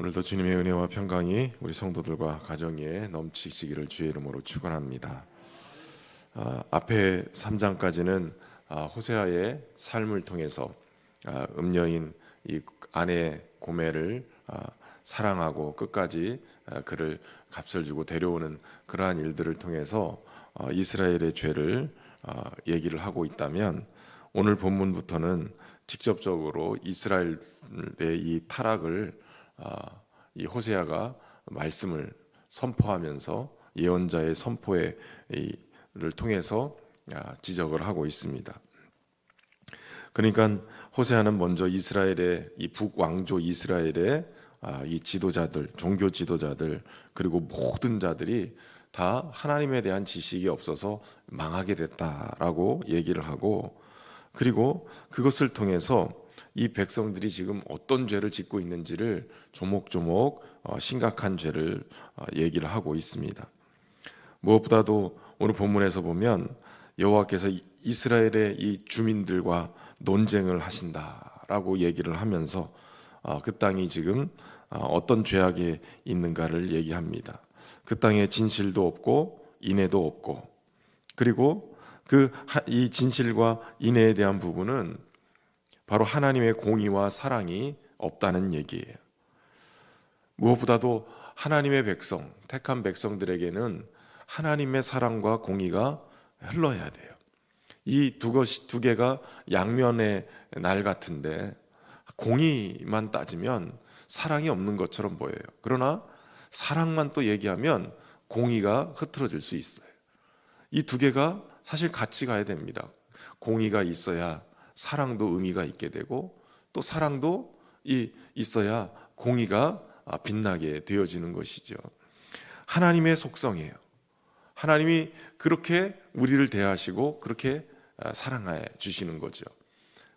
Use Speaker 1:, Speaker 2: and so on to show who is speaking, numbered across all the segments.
Speaker 1: 오늘도 주님의 은혜와 평강이 우리 성도들과 가정에 넘치시기를 주의 이름으로 축원합니다. 앞에 3장까지는 호세아의 삶을 통해서 음녀인 이 아내 고멜을 사랑하고 끝까지 그를 값을 주고 데려오는 그러한 일들을 통해서 이스라엘의 죄를 얘기를 하고 있다면, 오늘 본문부터는 직접적으로 이스라엘의 이 타락을 이 호세아가 말씀을 선포하면서 예언자의 선포를 통해서 지적을 하고 있습니다. 그러니까 호세아는 먼저 이스라엘의 이 북왕조 이스라엘의 이 지도자들, 종교 지도자들, 그리고 모든 자들이 다 하나님에 대한 지식이 없어서 망하게 됐다라고 얘기를 하고, 그리고 그것을 통해서 이 백성들이 지금 어떤 죄를 짓고 있는지를 조목조목 심각한 죄를 얘기를 하고 있습니다. 무엇보다도 오늘 본문에서 보면 여호와께서 이스라엘의 이 주민들과 논쟁을 하신다라고 얘기를 하면서 그 땅이 지금 어떤 죄악에 있는가를 얘기합니다. 그 땅에 진실도 없고 인애도 없고, 그리고 이 진실과 인애에 대한 부분은 바로 하나님의 공의와 사랑이 없다는 얘기예요. 무엇보다도 하나님의 백성, 택한 백성들에게는 하나님의 사랑과 공의가 흘러야 돼요. 이 두 개가 양면의 날 같은데 공의만 따지면 사랑이 없는 것처럼 보여요. 그러나 사랑만 또 얘기하면 공의가 흐트러질 수 있어요. 이 두 개가 사실 같이 가야 됩니다. 공의가 있어야 사랑도 의미가 있게 되고, 또 사랑도 있어야 공의가 빛나게 되어지는 것이죠. 하나님의 속성이에요. 하나님이 그렇게 우리를 대하시고 그렇게 사랑해 주시는 거죠.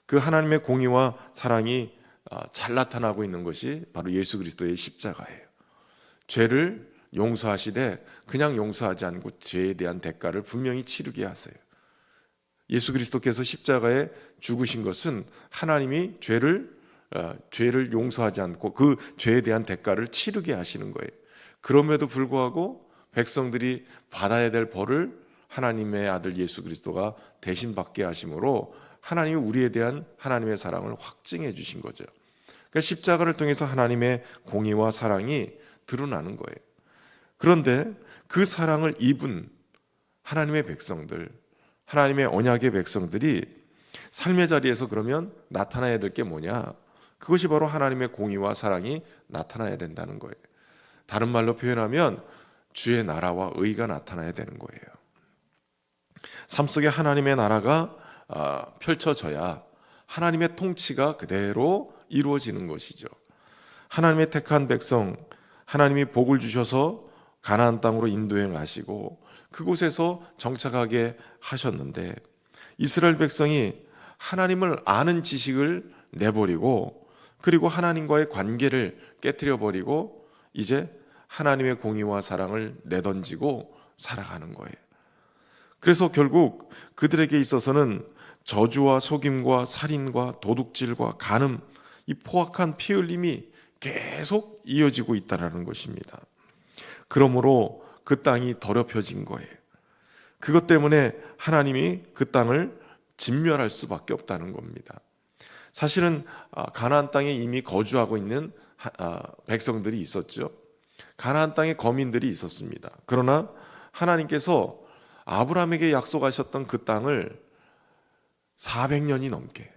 Speaker 1: 그 하나님의 공의와 사랑이 잘 나타나고 있는 것이 바로 예수 그리스도의 십자가예요. 죄를 용서하시되 그냥 용서하지 않고 죄에 대한 대가를 분명히 치르게 하세요. 예수 그리스도께서 십자가에 죽으신 것은 하나님이 죄를 용서하지 않고 그 죄에 대한 대가를 치르게 하시는 거예요. 그럼에도 불구하고 백성들이 받아야 될 벌을 하나님의 아들 예수 그리스도가 대신 받게 하심으로 하나님이 우리에 대한 하나님의 사랑을 확증해 주신 거죠. 그러니까 십자가를 통해서 하나님의 공의와 사랑이 드러나는 거예요. 그런데 그 사랑을 입은 하나님의 백성들, 하나님의 언약의 백성들이 삶의 자리에서 그러면 나타나야 될 게 뭐냐? 그것이 바로 하나님의 공의와 사랑이 나타나야 된다는 거예요. 다른 말로 표현하면 주의 나라와 의가 나타나야 되는 거예요. 삶 속에 하나님의 나라가 펼쳐져야 하나님의 통치가 그대로 이루어지는 것이죠. 하나님의 택한 백성, 하나님이 복을 주셔서 가나안 땅으로 인도행을 하시고 그곳에서 정착하게 하셨는데, 이스라엘 백성이 하나님을 아는 지식을 내버리고, 그리고 하나님과의 관계를 깨뜨려 버리고 이제 하나님의 공의와 사랑을 내던지고 살아가는 거예요. 그래서 결국 그들에게 있어서는 저주와 속임과 살인과 도둑질과 간음, 이 포악한 피 흘림이 계속 이어지고 있다는 것입니다. 그러므로 그 땅이 더럽혀진 거예요. 그것 때문에 하나님이 그 땅을 진멸할 수밖에 없다는 겁니다. 사실은 가나안 땅에 이미 거주하고 있는 백성들이 있었죠. 가나안 땅에 거민들이 있었습니다. 그러나 하나님께서 아브라함에게 약속하셨던 그 땅을 400년이 넘게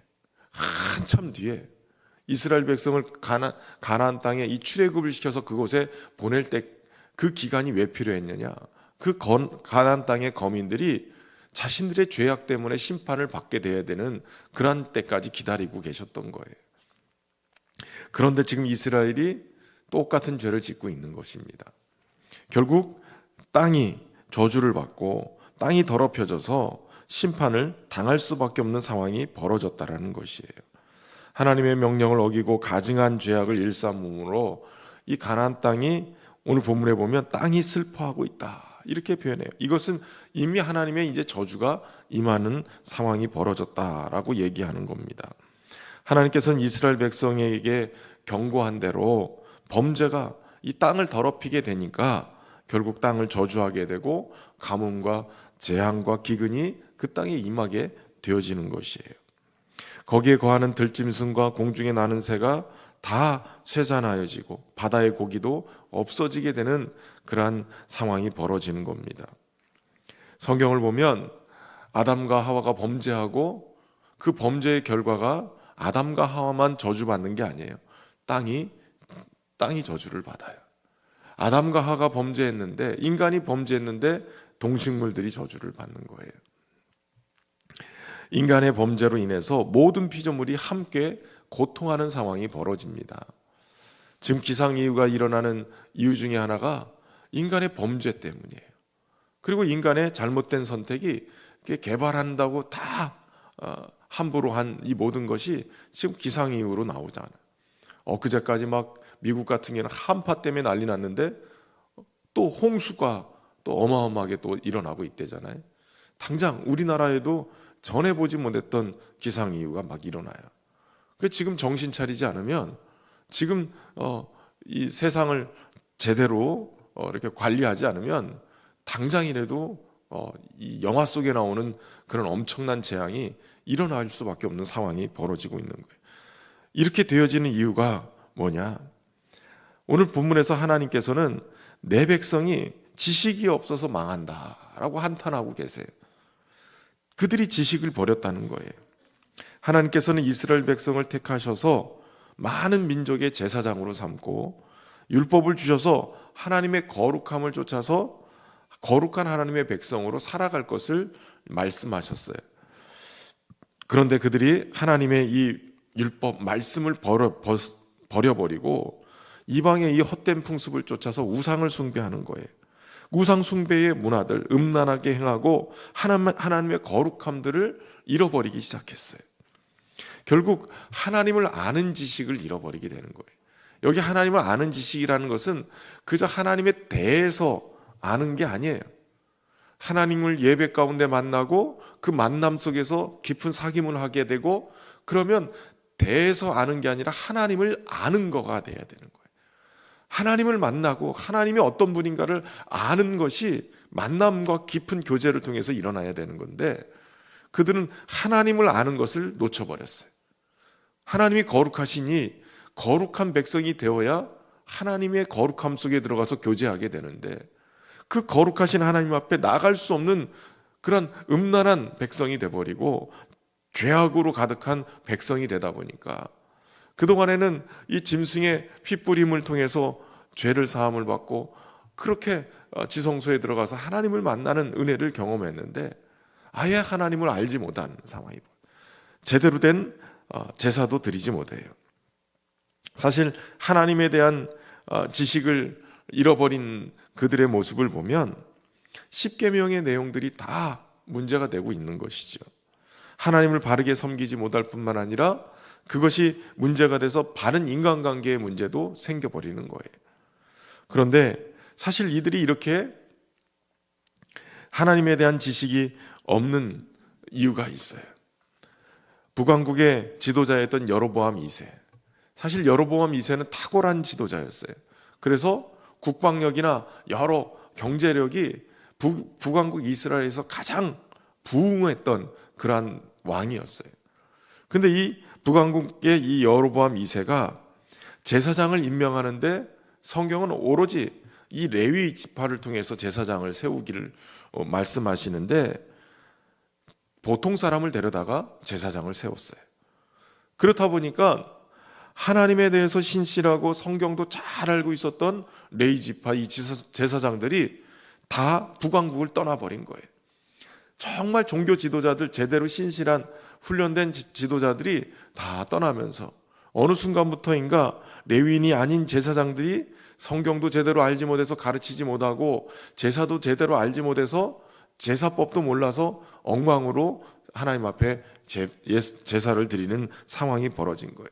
Speaker 1: 한참 뒤에 이스라엘 백성을 가나안 땅에 이 출애굽을 시켜서 그곳에 보낼 때 그 기간이 왜 필요했느냐? 그 가나안 땅의 거민들이 자신들의 죄악 때문에 심판을 받게 돼야 되는 그런 때까지 기다리고 계셨던 거예요. 그런데 지금 이스라엘이 똑같은 죄를 짓고 있는 것입니다. 결국 땅이 저주를 받고 땅이 더럽혀져서 심판을 당할 수밖에 없는 상황이 벌어졌다라는 것이에요. 하나님의 명령을 어기고 가증한 죄악을 일삼음으로 이 가나안 땅이 오늘 본문에 보면 땅이 슬퍼하고 있다, 이렇게 표현해요. 이것은 이미 하나님의 이제 저주가 임하는 상황이 벌어졌다라고 얘기하는 겁니다. 하나님께서는 이스라엘 백성에게 경고한 대로 범죄가 이 땅을 더럽히게 되니까 결국 땅을 저주하게 되고 가뭄과 재앙과 기근이 그 땅에 임하게 되어지는 것이에요. 거기에 거하는 들짐승과 공중에 나는 새가 다 쇠잔하여지고 바다의 고기도 없어지게 되는 그러한 상황이 벌어지는 겁니다. 성경을 보면 아담과 하와가 범죄하고 그 범죄의 결과가 아담과 하와만 저주받는 게 아니에요. 땅이 저주를 받아요. 아담과 하와가 범죄했는데, 인간이 범죄했는데 동식물들이 저주를 받는 거예요. 인간의 범죄로 인해서 모든 피조물이 함께 고통하는 상황이 벌어집니다. 지금 기상이후가 일어나는 이유 중에 하나가 인간의 범죄 때문이에요. 그리고 인간의 잘못된 선택이 개발한다고 다 함부로 한 이 모든 것이 지금 기상이후로 나오잖아요. 엊그제까지 막 미국 같은 경우는 한파 때문에 난리 났는데 또 홍수가 또 어마어마하게 또 일어나고 있대잖아요. 당장 우리나라에도 전에 보지 못했던 기상이후가 막 일어나요. 그 지금 정신 차리지 않으면 지금 이 세상을 제대로 이렇게 관리하지 않으면 당장이라도 이 영화 속에 나오는 그런 엄청난 재앙이 일어날 수밖에 없는 상황이 벌어지고 있는 거예요. 이렇게 되어지는 이유가 뭐냐? 오늘 본문에서 하나님께서는 내 백성이 지식이 없어서 망한다라고 한탄하고 계세요. 그들이 지식을 버렸다는 거예요. 하나님께서는 이스라엘 백성을 택하셔서 많은 민족의 제사장으로 삼고 율법을 주셔서 하나님의 거룩함을 쫓아서 거룩한 하나님의 백성으로 살아갈 것을 말씀하셨어요. 그런데 그들이 하나님의 이 율법 말씀을 버려버리고 이방의 이 헛된 풍습을 쫓아서 우상을 숭배하는 거예요. 우상 숭배의 문화들 음란하게 행하고 하나님의 거룩함들을 잃어버리기 시작했어요. 결국 하나님을 아는 지식을 잃어버리게 되는 거예요. 여기 하나님을 아는 지식이라는 것은 그저 하나님에 대해서 아는 게 아니에요. 하나님을 예배 가운데 만나고 그 만남 속에서 깊은 사귐을 하게 되고 그러면 대해서 아는 게 아니라 하나님을 아는 거가 돼야 되는 거예요. 하나님을 만나고 하나님이 어떤 분인가를 아는 것이 만남과 깊은 교제를 통해서 일어나야 되는 건데 그들은 하나님을 아는 것을 놓쳐버렸어요. 하나님이 거룩하시니 거룩한 백성이 되어야 하나님의 거룩함 속에 들어가서 교제하게 되는데 그 거룩하신 하나님 앞에 나갈 수 없는 그런 음란한 백성이 돼버리고 죄악으로 가득한 백성이 되다 보니까 그동안에는 이 짐승의 핏부림을 통해서 죄를 사함을 받고 그렇게 지성소에 들어가서 하나님을 만나는 은혜를 경험했는데 아예 하나님을 알지 못한 상황이 제대로 된 제사도 드리지 못해요. 사실 하나님에 대한 지식을 잃어버린 그들의 모습을 보면 십계명의 내용들이 다 문제가 되고 있는 것이죠. 하나님을 바르게 섬기지 못할 뿐만 아니라 그것이 문제가 돼서 바른 인간관계의 문제도 생겨버리는 거예요. 그런데 사실 이들이 이렇게 하나님에 대한 지식이 없는 이유가 있어요. 북왕국의 지도자였던 여로보암 2세. 사실 여로보암 2세는 탁월한 지도자였어요. 그래서 국방력이나 여러 경제력이 북왕국 이스라엘에서 가장 부흥했던 그러한 왕이었어요. 근데 이 북왕국의 이 여로보암 2세가 제사장을 임명하는데 성경은 오로지 이 레위 지파를 통해서 제사장을 세우기를 말씀하시는데 보통 사람을 데려다가 제사장을 세웠어요. 그렇다 보니까 하나님에 대해서 신실하고 성경도 잘 알고 있었던 레위 지파 이 제사장들이 다 북왕국을 떠나버린 거예요. 정말 종교 지도자들 제대로 신실한 훈련된 지도자들이 다 떠나면서 어느 순간부터인가 레위인이 아닌 제사장들이 성경도 제대로 알지 못해서 가르치지 못하고 제사도 제대로 알지 못해서 제사법도 몰라서 엉망으로 하나님 앞에 제사를 드리는 상황이 벌어진 거예요.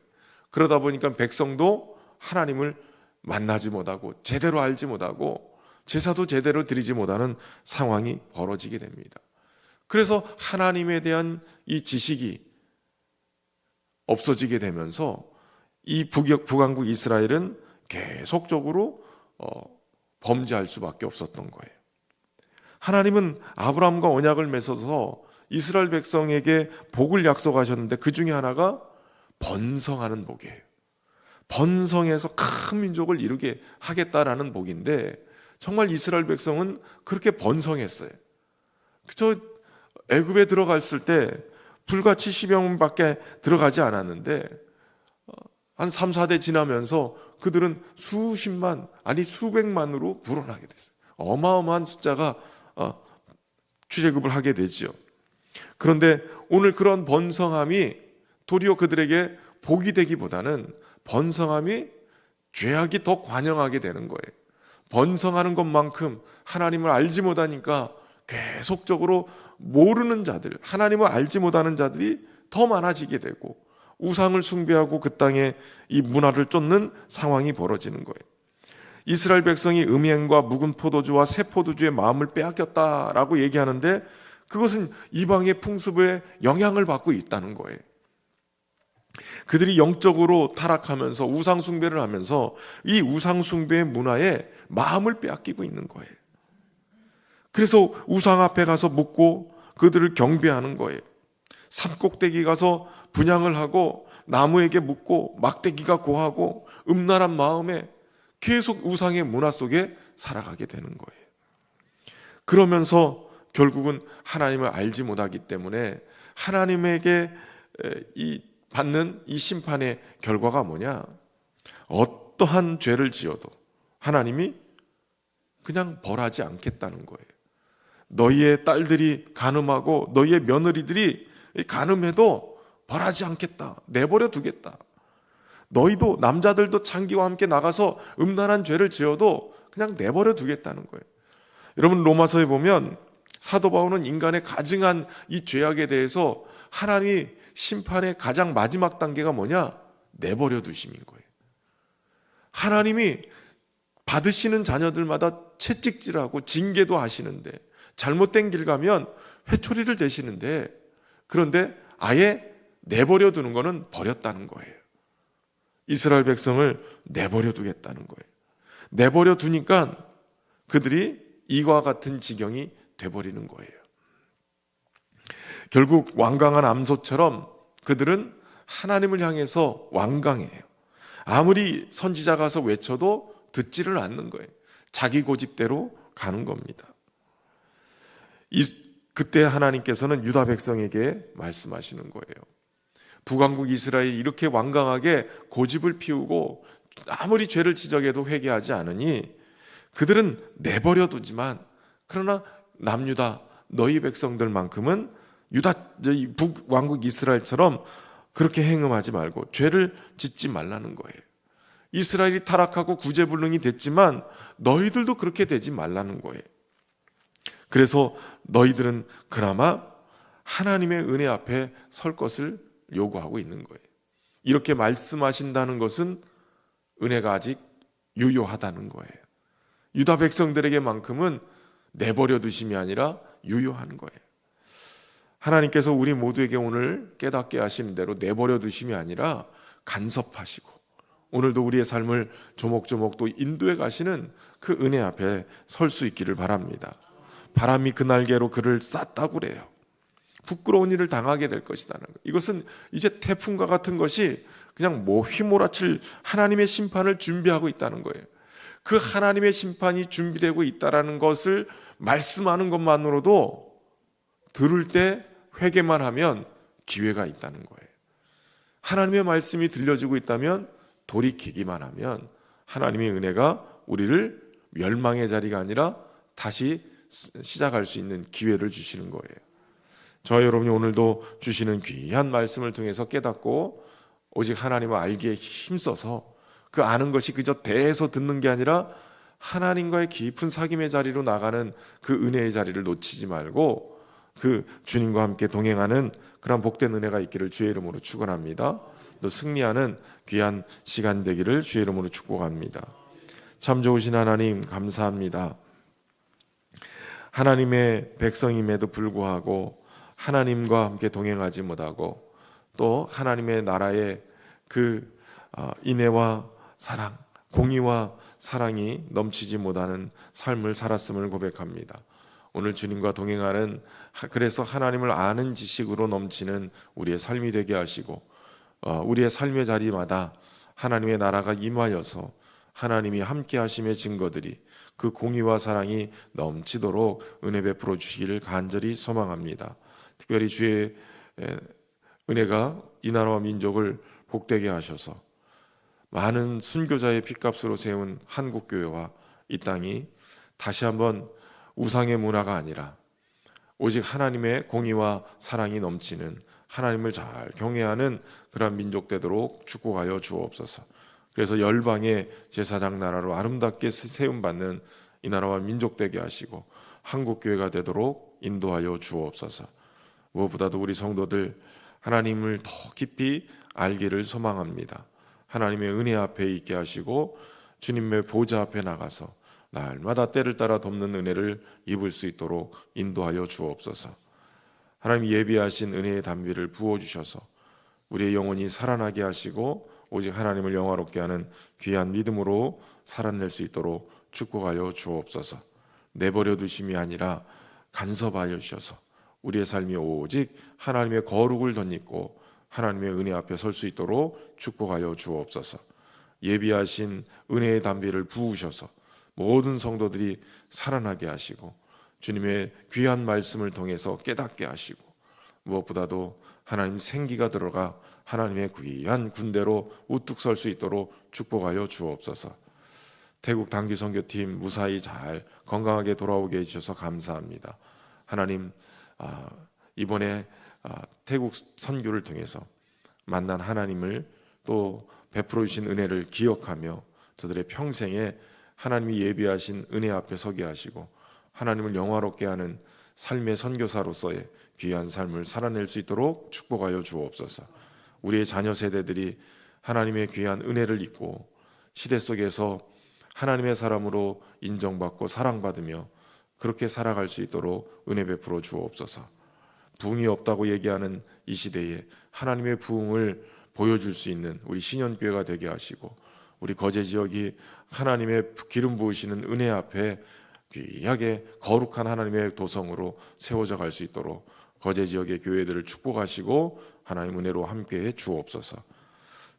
Speaker 1: 그러다 보니까 백성도 하나님을 만나지 못하고 제대로 알지 못하고 제사도 제대로 드리지 못하는 상황이 벌어지게 됩니다. 그래서 하나님에 대한 이 지식이 없어지게 되면서 이 북왕국 이스라엘은 계속적으로 범죄할 수밖에 없었던 거예요. 하나님은 아브라함과 언약을 맺어서 이스라엘 백성에게 복을 약속하셨는데 그 중에 하나가 번성하는 복이에요. 번성해서 큰 민족을 이루게 하겠다라는 복인데 정말 이스라엘 백성은 그렇게 번성했어요. 저 애굽에 들어갔을 때 불과 70여 명밖에 들어가지 않았는데 한 3, 4대 지나면서 그들은 수십만 아니 수백만으로 불어나게 됐어요. 어마어마한 숫자가 출애굽을 하게 되지요. 그런데 오늘 그런 번성함이 도리어 그들에게 복이 되기보다는 번성함이 죄악이 더 관영하게 되는 거예요. 번성하는 것만큼 하나님을 알지 못하니까 계속적으로 모르는 자들, 하나님을 알지 못하는 자들이 더 많아지게 되고 우상을 숭배하고 그 땅에 이 문화를 쫓는 상황이 벌어지는 거예요. 이스라엘 백성이 음행과 묵은 포도주와 새 포도주의 마음을 빼앗겼다라고 얘기하는데 그것은 이방의 풍습에 영향을 받고 있다는 거예요. 그들이 영적으로 타락하면서 우상 숭배를 하면서 이 우상 숭배의 문화에 마음을 빼앗기고 있는 거예요. 그래서 우상 앞에 가서 묻고 그들을 경배하는 거예요. 산꼭대기 가서 분향을 하고 나무에게 묻고 막대기가 고하고 음란한 마음에 계속 우상의 문화 속에 살아가게 되는 거예요. 그러면서 결국은 하나님을 알지 못하기 때문에 하나님에게 받는 이 심판의 결과가 뭐냐? 어떠한 죄를 지어도 하나님이 그냥 벌하지 않겠다는 거예요. 너희의 딸들이 간음하고 너희의 며느리들이 간음해도 벌하지 않겠다. 내버려 두겠다. 너희도 남자들도 창기와 함께 나가서 음란한 죄를 지어도 그냥 내버려 두겠다는 거예요. 여러분 로마서에 보면 사도 바울은 인간의 가증한 이 죄악에 대해서 하나님이 심판의 가장 마지막 단계가 뭐냐? 내버려 두심인 거예요. 하나님이 받으시는 자녀들마다 채찍질하고 징계도 하시는데 잘못된 길 가면 회초리를 대시는데 그런데 아예 내버려 두는 거는 버렸다는 거예요. 이스라엘 백성을 내버려 두겠다는 거예요. 내버려 두니까 그들이 이와 같은 지경이 돼버리는 거예요. 결국 완강한 암소처럼 그들은 하나님을 향해서 완강해요. 아무리 선지자 가서 외쳐도 듣지를 않는 거예요. 자기 고집대로 가는 겁니다. 그때 하나님께서는 유다 백성에게 말씀하시는 거예요. 북왕국 이스라엘이 이렇게 완강하게 고집을 피우고 아무리 죄를 지적해도 회개하지 않으니 그들은 내버려 두지만 그러나 남유다 너희 백성들만큼은 북왕국 이스라엘처럼 그렇게 행음하지 말고 죄를 짓지 말라는 거예요. 이스라엘이 타락하고 구제불능이 됐지만 너희들도 그렇게 되지 말라는 거예요. 그래서 너희들은 그나마 하나님의 은혜 앞에 설 것을 요구하고 있는 거예요. 이렇게 말씀하신다는 것은 은혜가 아직 유효하다는 거예요. 유다 백성들에게만큼은 내버려 두심이 아니라 유효한 거예요. 하나님께서 우리 모두에게 오늘 깨닫게 하신 대로 내버려 두심이 아니라 간섭하시고 오늘도 우리의 삶을 조목조목 또 인도해 가시는 그 은혜 앞에 설 수 있기를 바랍니다. 바람이 그 날개로 그를 쌌다고 그래요. 부끄러운 일을 당하게 될 것이라는 것. 이것은 이제 태풍과 같은 것이 그냥 휘몰아칠 하나님의 심판을 준비하고 있다는 거예요. 그 하나님의 심판이 준비되고 있다는 것을 말씀하는 것만으로도 들을 때 회개만 하면 기회가 있다는 거예요. 하나님의 말씀이 들려지고 있다면 돌이키기만 하면 하나님의 은혜가 우리를 멸망의 자리가 아니라 다시 시작할 수 있는 기회를 주시는 거예요. 저와 여러분이 오늘도 주시는 귀한 말씀을 통해서 깨닫고 오직 하나님을 알기에 힘써서 그 아는 것이 그저 대해서 듣는 게 아니라 하나님과의 깊은 사귐의 자리로 나가는 그 은혜의 자리를 놓치지 말고 그 주님과 함께 동행하는 그런 복된 은혜가 있기를 주의 이름으로 축원합니다. 또 승리하는 귀한 시간 되기를 주의 이름으로 축복합니다. 참 좋으신 하나님 감사합니다. 하나님의 백성임에도 불구하고 하나님과 함께 동행하지 못하고 또 하나님의 나라의 그 인애와 사랑 공의와 사랑이 넘치지 못하는 삶을 살았음을 고백합니다. 오늘 주님과 동행하는, 그래서 하나님을 아는 지식으로 넘치는 우리의 삶이 되게 하시고, 우리의 삶의 자리마다 하나님의 나라가 임하여서 하나님이 함께 하심의 증거들이, 그 공의와 사랑이 넘치도록 은혜 베풀어 주시기를 간절히 소망합니다. 특별히 주의 은혜가 이 나라와 민족을 복되게 하셔서 많은 순교자의 핏값으로 세운 한국교회와 이 땅이 다시 한번 우상의 문화가 아니라 오직 하나님의 공의와 사랑이 넘치는, 하나님을 잘 경외하는 그런 민족 되도록 축복하여 주옵소서. 그래서 열방의 제사장 나라로 아름답게 세움받는 이 나라와 민족 되게 하시고 한국교회가 되도록 인도하여 주옵소서. 무엇보다도 우리 성도들 하나님을 더 깊이 알기를 소망합니다. 하나님의 은혜 앞에 있게 하시고 주님의 보좌 앞에 나가서 날마다 때를 따라 돕는 은혜를 입을 수 있도록 인도하여 주옵소서. 하나님 예비하신 은혜의 담비를 부어주셔서 우리의 영혼이 살아나게 하시고 오직 하나님을 영화롭게 하는 귀한 믿음으로 살아낼 수 있도록 축복하여 주옵소서. 내버려 두심이 아니라 간섭하여 주셔서 우리의 삶이 오직 하나님의 거룩을 덧입고 하나님의 은혜 앞에 설 수 있도록 축복하여 주옵소서. 예비하신 은혜의 담비를 부으셔서 모든 성도들이 살아나게 하시고 주님의 귀한 말씀을 통해서 깨닫게 하시고 무엇보다도 하나님 생기가 들어가 하나님의 귀한 군대로 우뚝 설 수 있도록 축복하여 주옵소서. 태국 단기 선교팀 무사히 잘 건강하게 돌아오게 해주셔서 감사합니다. 하나님, 이번에 태국 선교를 통해서 만난 하나님을 또 베풀어 주신 은혜를 기억하며 저들의 평생에 하나님이 예비하신 은혜 앞에 서게 하시고 하나님을 영화롭게 하는 삶의 선교사로서의 귀한 삶을 살아낼 수 있도록 축복하여 주옵소서. 우리의 자녀 세대들이 하나님의 귀한 은혜를 잊고 시대 속에서 하나님의 사람으로 인정받고 사랑받으며 그렇게 살아갈 수 있도록 은혜 베풀어 주옵소서. 부흥이 없다고 얘기하는 이 시대에 하나님의 부흥을 보여줄 수 있는 우리 신현교회가 되게 하시고 우리 거제 지역이 하나님의 기름 부으시는 은혜 앞에 귀하게 거룩한 하나님의 도성으로 세워져 갈 수 있도록 거제 지역의 교회들을 축복하시고 하나님 은혜로 함께해 주옵소서.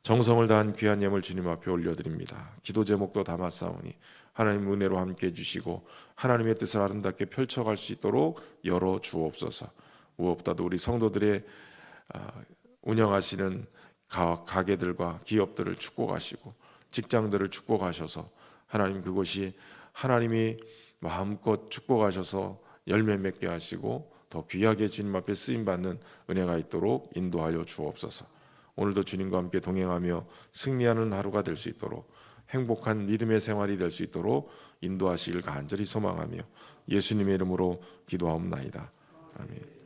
Speaker 1: 정성을 다한 귀한 예물 주님 앞에 올려드립니다. 기도 제목도 담았사오니 하나님 은혜로 함께해 주시고 하나님의 뜻을 아름답게 펼쳐갈 수 있도록 열어 주옵소서. 무엇보다도 우리 성도들의 운영하시는 가게들과 기업들을 축복하시고 직장들을 축복하셔서 하나님 그곳이 하나님이 마음껏 축복하셔서 열매 맺게 하시고 더 귀하게 주님 앞에 쓰임받는 은혜가 있도록 인도하여 주옵소서. 오늘도 주님과 함께 동행하며 승리하는 하루가 될 수 있도록 행복한 믿음의 생활이 될 수 있도록 인도하시길 간절히 소망하며 예수님의 이름으로 기도하옵나이다. 아멘.